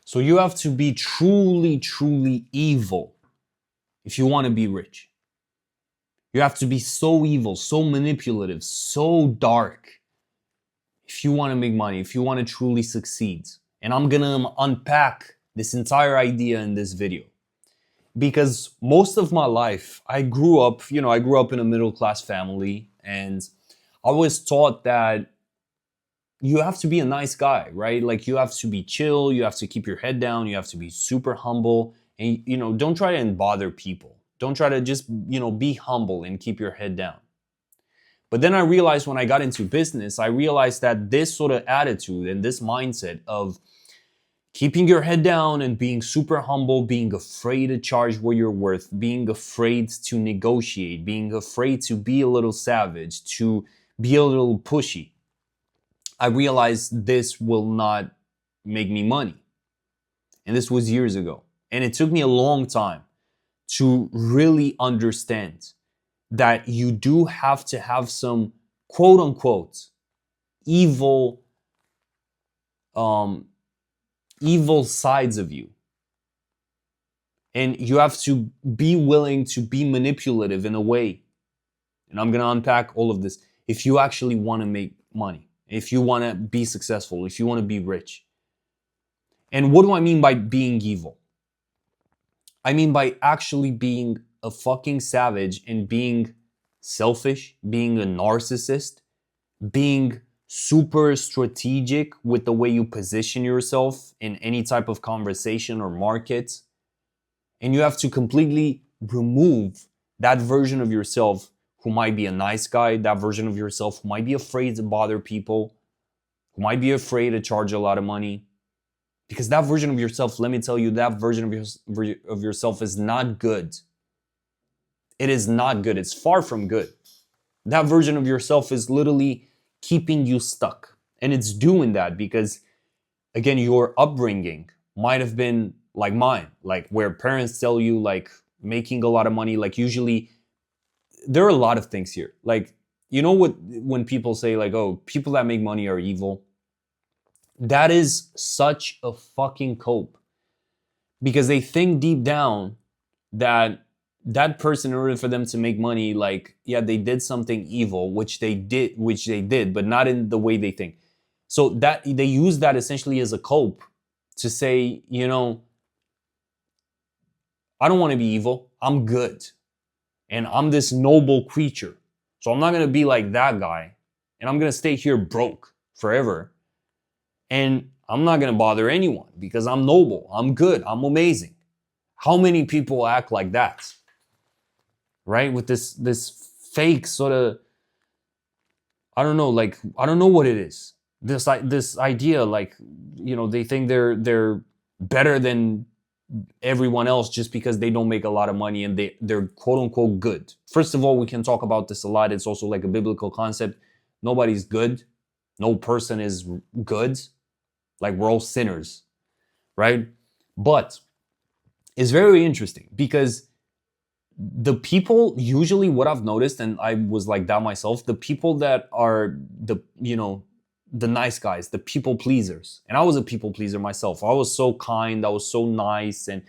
So you have to be truly, truly evil if you want to be rich. You have to be so evil, so manipulative, so dark if you want to make money, if you want to truly succeed. And I'm going to unpack this entire idea in this video. Because most of my life, I grew up in a middle class family, and I was taught that you have to be a nice guy, right? Like you have to be chill, you have to keep your head down, you have to be super humble, and don't try to bother people. Don't try to just, be humble and keep your head down. But then I realized when I got into business, I realized that this sort of attitude and this mindset of keeping your head down and being super humble, being afraid to charge what you're worth, being afraid to negotiate, being afraid to be a little savage, to be a little pushy, I realized this will not make me money. And this was years ago. And it took me a long time to really understand that you do have to have some quote unquote evil evil sides of you. And you have to be willing to be manipulative in a way. And I'm going to unpack all of this if you actually want to make money, if you want to be successful, if you want to be rich. And what do I mean by being evil? I mean by actually being a fucking savage and being selfish, being a narcissist, being super strategic with the way you position yourself in any type of conversation or market. And you have to completely remove that version of yourself who might be a nice guy, that version of yourself who might be afraid to bother people, who might be afraid to charge a lot of money. Because that version of yourself, let me tell you, that version of yourself is not good. It is not good. It's far from good. That version of yourself is literally keeping you stuck. And it's doing that because, again, your upbringing might have been like mine, like where parents tell you like making a lot of money, like usually there are a lot of things here. Like, when people say like, oh, people that make money are evil, that is such a fucking cope, because they think deep down that person, in order for them to make money, like, yeah, they did something evil, which they did, but not in the way they think. So that they use that essentially as a cope to say, I don't want to be evil. I'm good. And I'm this noble creature. So I'm not going to be like that guy. And I'm going to stay here broke forever. And I'm not going to bother anyone because I'm noble. I'm good. I'm amazing. How many people act like that? Right? With this fake sort of, I don't know, like, I don't know what it is. This idea, like, they think they're better than everyone else just because they don't make a lot of money and they're quote unquote good. First of all, we can talk about this a lot. It's also like a biblical concept. Nobody's good. No person is good. Like, we're all sinners, right? But it's very interesting because the people, usually what I've noticed, and I was like that myself, the people that are the nice guys, the people pleasers. And I was a people pleaser myself. I was so kind, I was so nice, and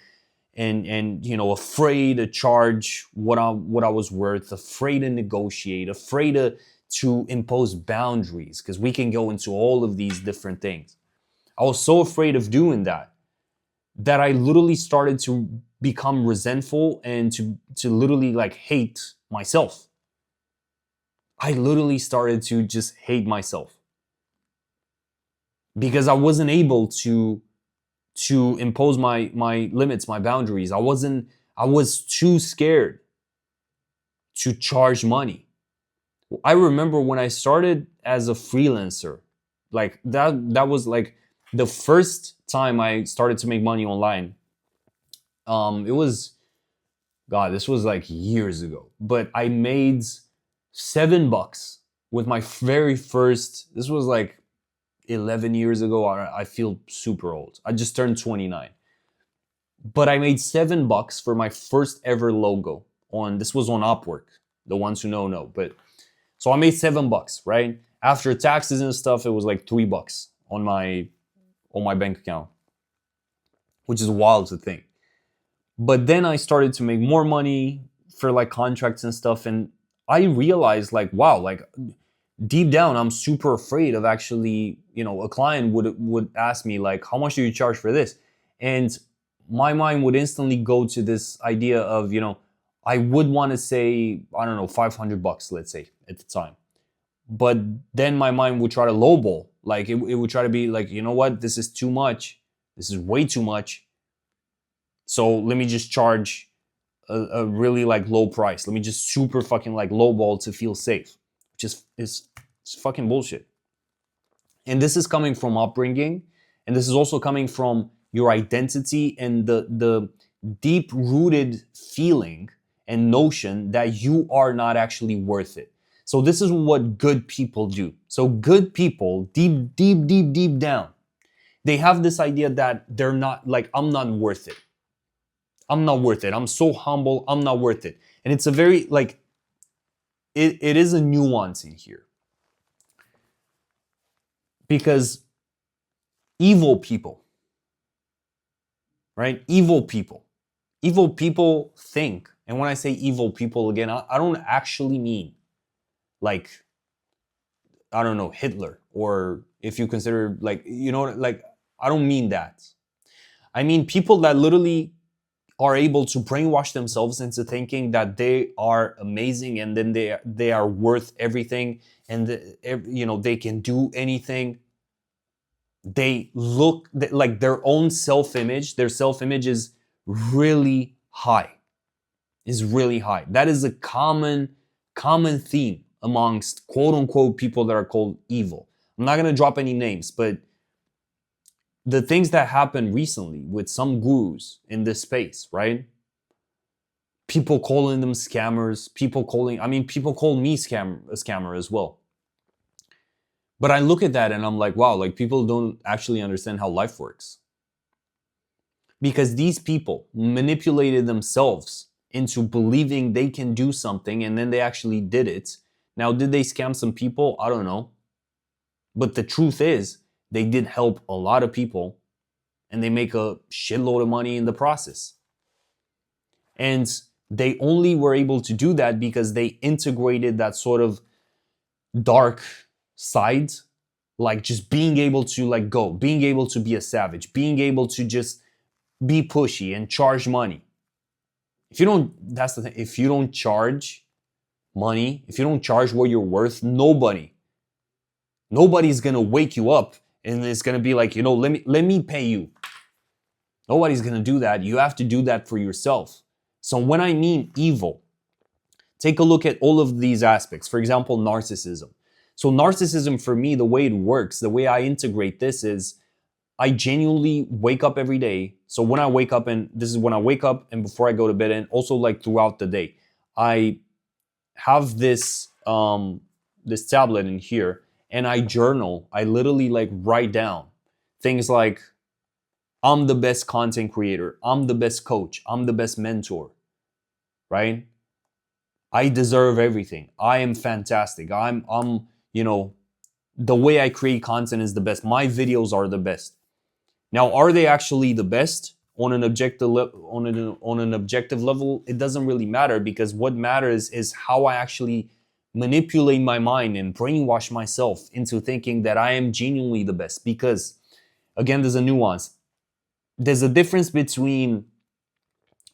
afraid to charge what I was worth, afraid to negotiate, afraid to impose boundaries, because we can go into all of these different things. I was so afraid of doing that I literally started to become resentful and to literally like hate myself. I literally started to just hate myself because I wasn't able to impose my limits, my boundaries. I was too scared to charge money. I remember when I started as a freelancer, like that was like the first time I started to make money online. It was, God, this was like years ago, but I made $7 with my very first, this was like 11 years ago. I feel super old. I just turned 29. But I made $7 for my first ever logo this was on Upwork. The ones who know. But so I made $7, right? After taxes and stuff, it was like $3 on my bank account. which is wild to think. But then I started to make more money for like contracts and stuff, and I realized like, wow, like deep down I'm super afraid of actually, a client would ask me like, how much do you charge for this? And my mind would instantly go to this idea of, I would want to say, I don't know, $500, let's say, at the time. But then my mind would try to lowball. Like it would try to be like, you know what, this is too much. This is way too much. So let me just charge a really like low price. Let me just super fucking like lowball to feel safe, which is fucking bullshit. And this is coming from upbringing, and this is also coming from your identity and the deep rooted feeling and notion that you are not actually worth it. So this is what good people do. So good people, deep down, they have this idea that they're not like, I'm not worth it. I'm not worth it. I'm so humble. I'm not worth it. And it's a very like, it is a nuance in here. Because evil people, right? Evil people think, and when I say evil people, again, I don't actually mean like, I don't know, Hitler, or if you consider like, like, I don't mean that. I mean people that literally are able to brainwash themselves into thinking that they are amazing, and then they are worth everything, and they can do anything. They look like their own self-image. Their self-image is really high. That is a common theme amongst quote unquote people that are called evil. I'm not going to drop any names, but the things that happened recently with some gurus in this space, right? People calling them scammers, people call me a scammer as well. But I look at that and I'm like, wow, like people don't actually understand how life works. Because these people manipulated themselves into believing they can do something, and then they actually did it. Now, did they scam some people? I don't know. But the truth is, they did help a lot of people, and they make a shitload of money in the process. And they only were able to do that because they integrated that sort of dark side, like just being able to like go, being able to be a savage, being able to just be pushy and charge money. That's the thing, if you don't charge money, if you don't charge what you're worth, nobody's gonna wake you up and it's gonna be like, let me pay you. Nobody's gonna do that. You have to do that for yourself. So when I mean evil, take a look at all of these aspects. For example, narcissism. So narcissism, for me, the way it works, the way I integrate this is I genuinely wake up every day. So when I wake up, and this is when I wake up and before I go to bed, and also like throughout the day, I have this this tablet in here, and I journal. I literally like write down things like, I'm the best content creator, I'm the best coach, I'm the best mentor, right? I deserve everything. I am fantastic. I'm the way I create content is the best. My videos are the best. Now, are they actually the best on an objective level? It doesn't really matter, because what matters is how I actually manipulate my mind and brainwash myself into thinking that I am genuinely the best. Because again, there's a nuance. There's a difference between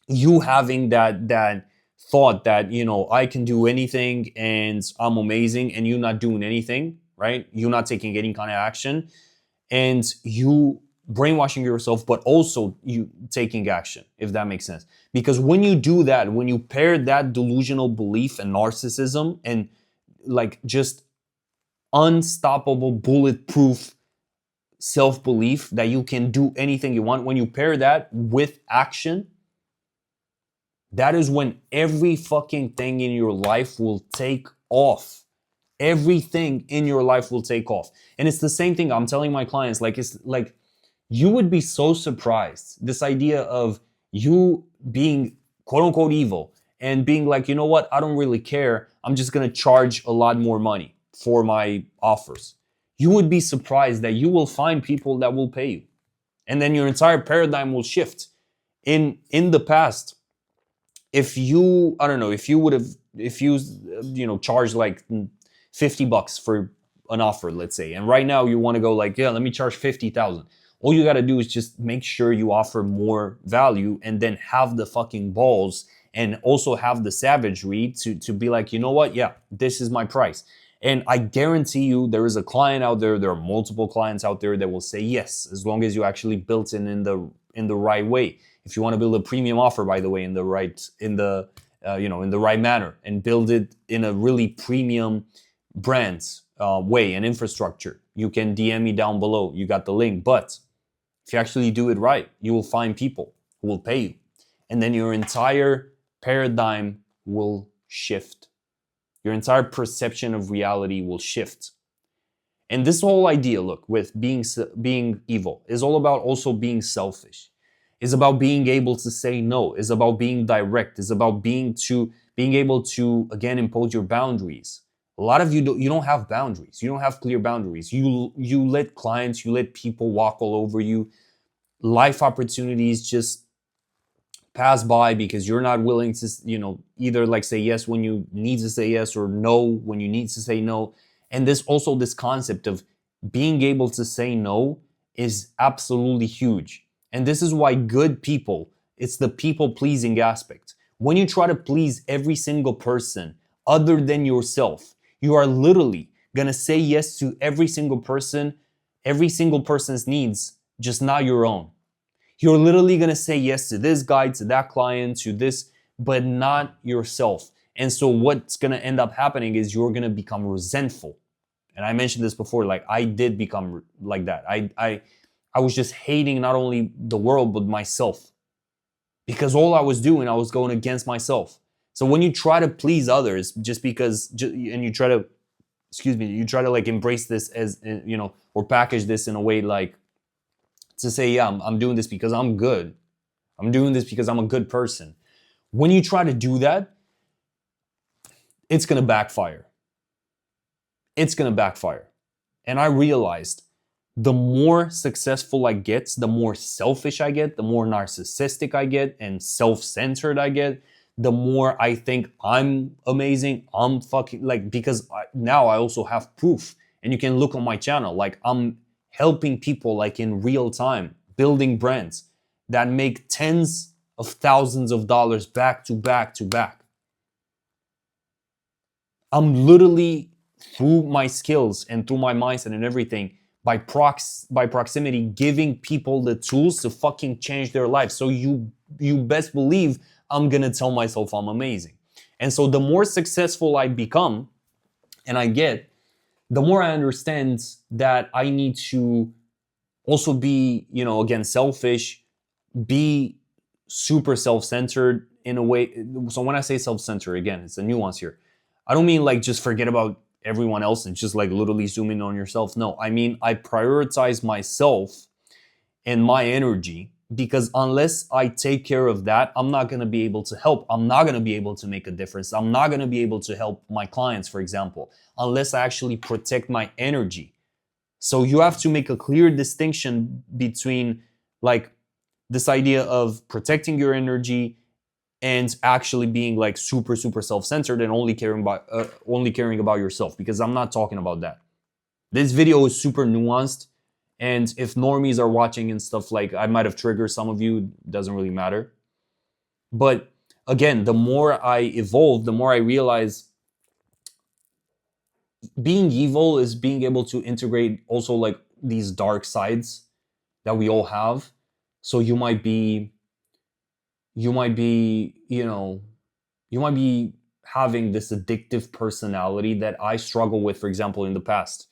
you having that thought that, I can do anything and I'm amazing, and you not doing anything, right? You not taking any kind of action, and you brainwashing yourself, but also you taking action, if that makes sense. Because when you do that, when you pair that delusional belief and narcissism and like just unstoppable, bulletproof self-belief that you can do anything you want, when you pair that with action, that is when every fucking thing in your life will take off. Everything in your life will take off. And it's the same thing I'm telling my clients. Like, it's like, you would be so surprised. This idea of you being quote unquote evil and being like, you know what? I don't really care. I'm just going to charge a lot more money for my offers. You would be surprised that you will find people that will pay you. And then your entire paradigm will shift. In the past, if you, I don't know, if you charge like $50 for an offer, let's say, and right now you want to go like, yeah, let me charge 50,000. All you got to do is just make sure you offer more value, and then have the fucking balls and also have the savagery to be like, you know what? Yeah, this is my price. And I guarantee you there is a client out there are multiple clients out there that will say yes, as long as you actually built it in the right way. If you want to build a premium offer, by the way, in the right manner, and build it in a really premium brand way and infrastructure, you can DM me down below. You got the link. But if you actually do it right, you will find people who will pay you, and then your entire paradigm will shift. Your entire perception of reality will shift. And this whole idea, look, with being evil is all about also being selfish. Is about being able to say no. Is about being direct. Is about being able to, again, impose your boundaries. A lot of you don't have boundaries. You don't have clear boundaries. You let clients, you let people walk all over you. Life opportunities just pass by because you're not willing to, either like say yes when you need to say yes, or no when you need to say no. And this concept of being able to say no is absolutely huge. And this is why good people, it's the people pleasing aspect. When you try to please every single person other than yourself, you are literally gonna say yes to every single person's needs, just not your own. You're literally gonna say yes to this guy, to that client, to this, but not yourself. And so what's gonna end up happening is you're gonna become resentful. And I mentioned this before, like I did become like that. I was just hating not only the world, but myself. Because all I was doing, I was going against myself. So when you try to please others and you try to like embrace this as, or package this in a way like to say, yeah, I'm doing this because I'm good. I'm doing this because I'm a good person. When you try to do that, it's going to backfire. It's going to backfire. And I realized the more successful I get, the more selfish I get, the more narcissistic I get and self-centered I get, the more I think I'm amazing. I'm fucking because now I also have proof, and you can look on my channel. Like I'm helping people like in real time, building brands that make tens of thousands of dollars back to back to back. I'm literally, through my skills and through my mindset and everything, by proximity, giving people the tools to fucking change their life. So you best believe I'm gonna tell myself I'm amazing. And so the more successful I become and I get, the more I understand that I need to also be, again, selfish, be super self-centered in a way. So when I say self-centered, again, it's a nuance here. I don't mean like just forget about everyone else and just like literally zoom in on yourself. No, I mean I prioritize myself and my energy, because unless I take care of that, I'm not going to be able to help. I'm not going to be able to make a difference. I'm not going to be able to help my clients, for example, unless I actually protect my energy. So you have to make a clear distinction between like this idea of protecting your energy and actually being like super, super self-centered and only caring about yourself, because I'm not talking about that. This video is super nuanced, and if normies are watching and stuff, like I might have triggered some of you, doesn't really matter. But again, the more I evolve, the more I realize being evil is being able to integrate also like these dark sides that we all have. So you might be having this addictive personality that I struggle with, for example, in the past.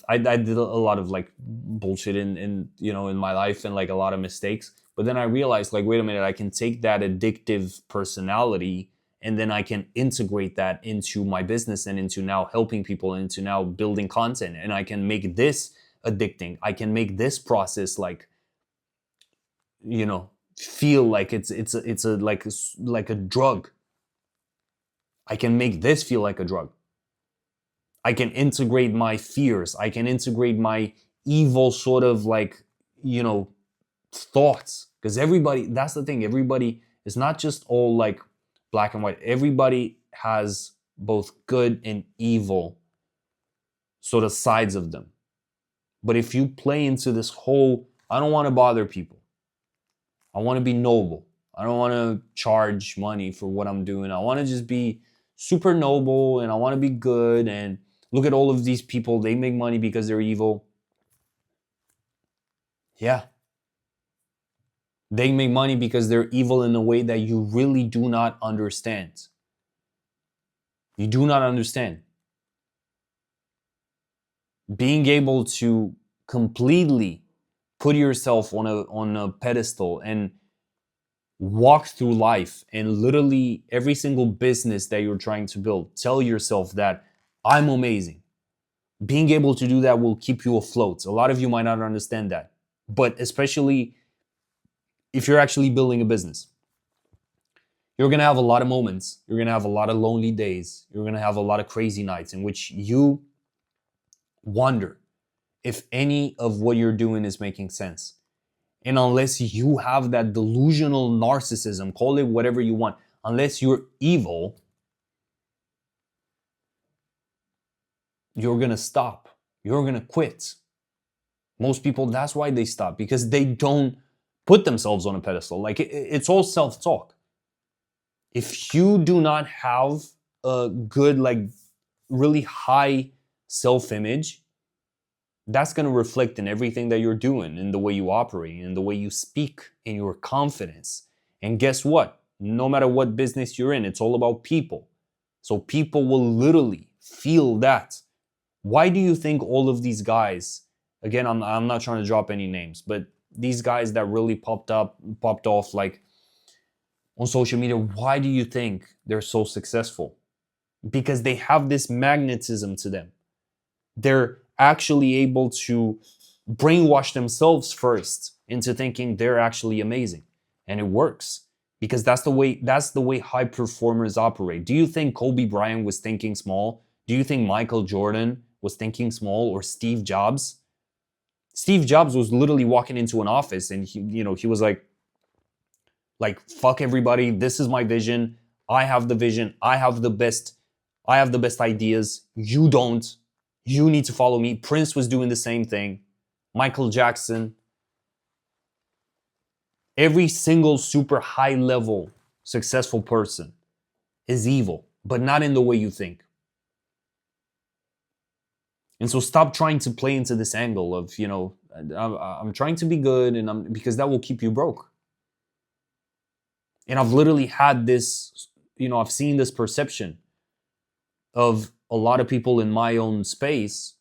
I did a lot of like bullshit in my life and like a lot of mistakes. But then I realized, like, wait a minute, I can take that addictive personality and then I can integrate that into my business and into now helping people and into now building content. And I can make this addicting. I can make this process like, feel like it's a drug. I can make this feel like a drug. I can integrate my fears. I can integrate my evil sort of like, thoughts. Because everybody, that's the thing, everybody is not just all like black and white. Everybody has both good and evil sort of sides of them. But if you play into this whole, I don't want to bother people, I want to be noble, I don't want to charge money for what I'm doing, I want to just be super noble, and I want to be good, and look at all of these people, they make money because they're evil. Yeah. They make money because they're evil in a way that you really do not understand. You do not understand. Being able to completely put yourself on a pedestal and walk through life, and literally every single business that you're trying to build, tell yourself that I'm amazing. Being able to do that will keep you afloat. A lot of you might not understand that, but especially if you're actually building a business, you're going to have a lot of moments. You're going to have a lot of lonely days. You're going to have a lot of crazy nights in which you wonder if any of what you're doing is making sense. And unless you have that delusional narcissism, call it whatever you want, unless you're evil, you're going to stop. You're going to quit. Most people, that's why they stop, because they don't put themselves on a pedestal. Like it's all self-talk. If you do not have a good, like really high self-image, that's going to reflect in everything that you're doing, in the way you operate, in the way you speak, in your confidence. And guess what? No matter what business you're in, it's all about people. So people will literally feel that. Why do you think all of these guys, again, I'm not trying to drop any names, but these guys that really popped off like on social media, why do you think they're so successful? Because they have this magnetism to them. They're actually able to brainwash themselves first into thinking they're actually amazing. And it works, because that's the way high performers operate. Do you think Kobe Bryant was thinking small? Do you think Michael Jordan was thinking small, or Steve Jobs? Steve Jobs was literally walking into an office and he was like, fuck everybody, this is my vision. I have the vision. I have the best ideas. You don't. You need to follow me. Prince was doing the same thing. Michael Jackson. Every single super high level successful person is evil, but not in the way you think. And so stop trying to play into this angle of, I'm trying to be good, and because that will keep you broke. And I've literally had this, I've seen this perception of a lot of people in my own space,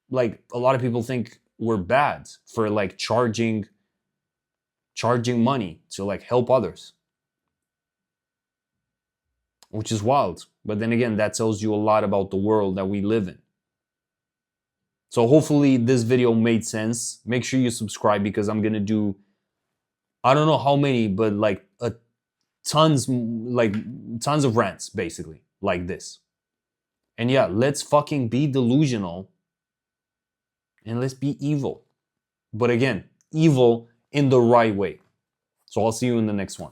like a lot of people think we're bad for like charging money to like help others, which is wild. But then again, that tells you a lot about the world that we live in. So hopefully this video made sense. Make sure you subscribe, because I'm going to do, I don't know how many, but like tons of rants basically like this. And yeah, let's fucking be delusional and let's be evil. But again, evil in the right way. So I'll see you in the next one.